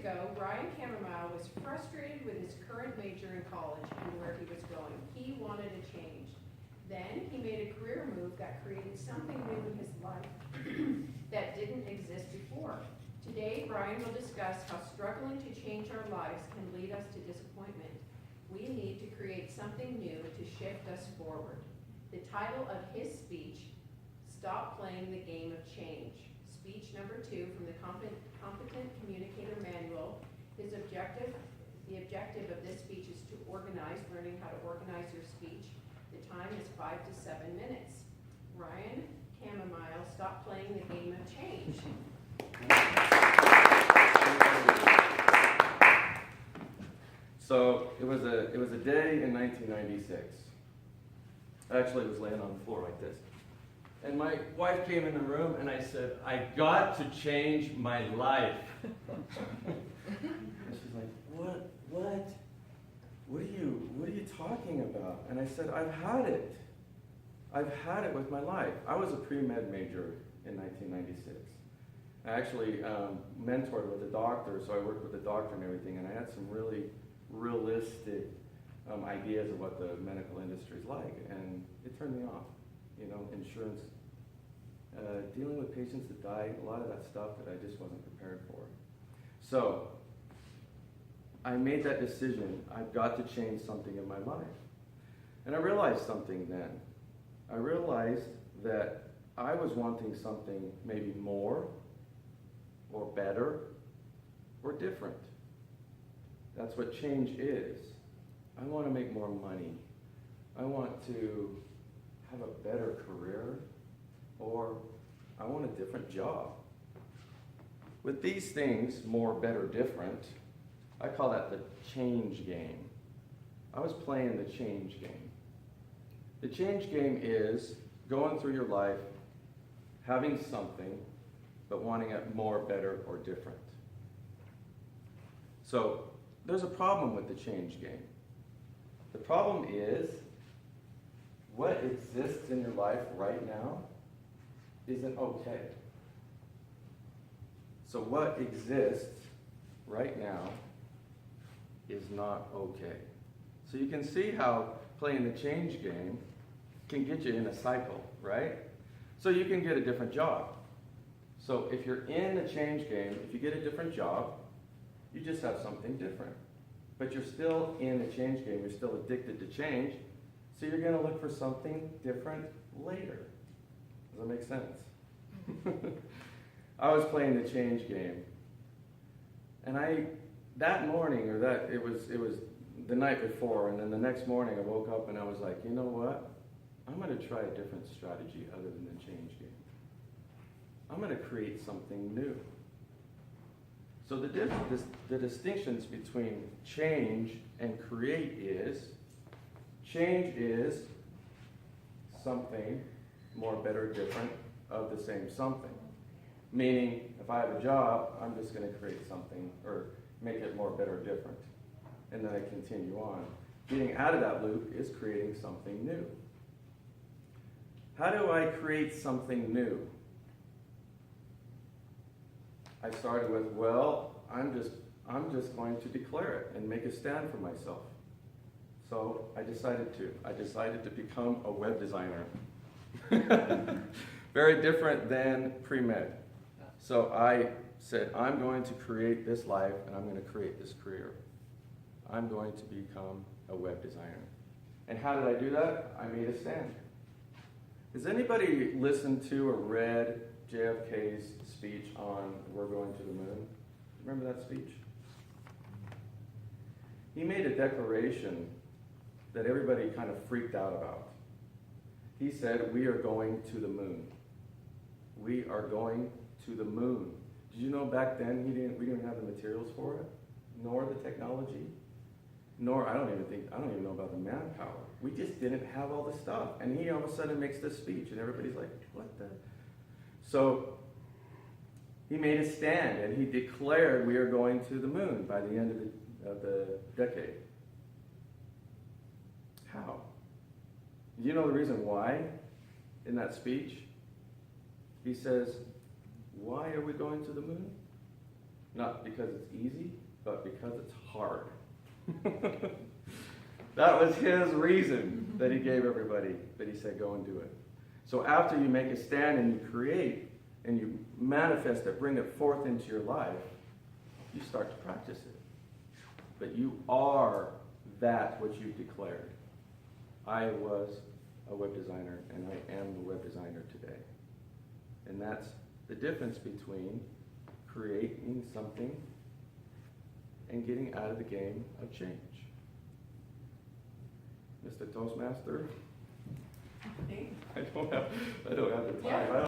ago, Ryan Cammermile was frustrated with his current major in college and where he was going. He wanted a change. Then he made a career move that created something new in his life that didn't exist before. Today, Ryan will discuss how struggling to change our lives can lead us to disappointment. We need to create something new to shift us forward. The title of his speech, Stop Playing the Game of Change. Speech number 2 from the Competent Communicator Manual. The objective of this speech is to organize, learning how to organize your speech. The time is 5 to 7 minutes. Ryan Cammermile, stop playing the game of change. So it was a day in 1996. Actually, it was laying on the floor like this. And my wife came in the room and I said, I got to change my life. And she's like, what? What are you talking about? And I said, I've had it. I've had it with my life. I was a pre-med major in 1996. I actually mentored with a doctor, so I worked with the doctor and everything, and I had some really realistic ideas of what the medical industry is like, and it turned me off. You know, insurance, dealing with patients that die, a lot of that stuff that I just wasn't prepared for. So I made that decision. I've got to change something in my life. And I realized something then. I realized that I was wanting something maybe more or better or different. That's what change is. I want to make more money. I want to have a better career, or I want a different job. With these things, more, better, different, I call that the change game. I was playing the change game. The change game is going through your life, having something, but wanting it more, better, or different. So there's a problem with the change game. The problem is what exists in your life right now isn't okay. So what exists right now is not okay. So you can see how playing the change game can get you in a cycle, right? So you can get a different job. So if you're in a change game, if you get a different job, you just have something different. But you're still in a change game, you're still addicted to change, so you're going to look for something different later. Does that make sense? I was playing the change game. And that morning, it was the night before, and then the next morning I woke up and I was like, you know what? I'm going to try a different strategy other than the change game. I'm going to create something new. So the distinctions between change and create is, change is something more, better, different of the same something. Meaning, if I have a job, I'm just going to create something or make it more, better, different. And then I continue on. Getting out of that loop is creating something new. How do I create something new? I started with, well, I'm just going to declare it and make a stand for myself. So I decided to become a web designer. Very different than pre-med. So I said, I'm going to create this life and I'm going to create this career. I'm going to become a web designer. And how did I do that? I made a stand. Has anybody listened to or read JFK's speech on We're Going to the Moon? Remember that speech? He made a declaration that everybody kind of freaked out about. He said, we are going to the moon. We are going to the moon. Did you know back then we didn't have the materials for it, nor the technology, nor I don't even know about the manpower. We just didn't have all the stuff. And he all of a sudden makes this speech and everybody's like, what the? So he made a stand and he declared we are going to the moon by the end of the decade. How? Do you know the reason why in that speech? He says, why are we going to the moon? Not because it's easy, but because it's hard. That was his reason that he gave everybody, that he said, go and do it. So after you make a stand and you create and you manifest it, bring it forth into your life, you start to practice it. But you are that which you've declared. I was a web designer, and I am the web designer today. And that's the difference between creating something and getting out of the game of change. Mr. Toastmaster? I don't have the time. Yeah.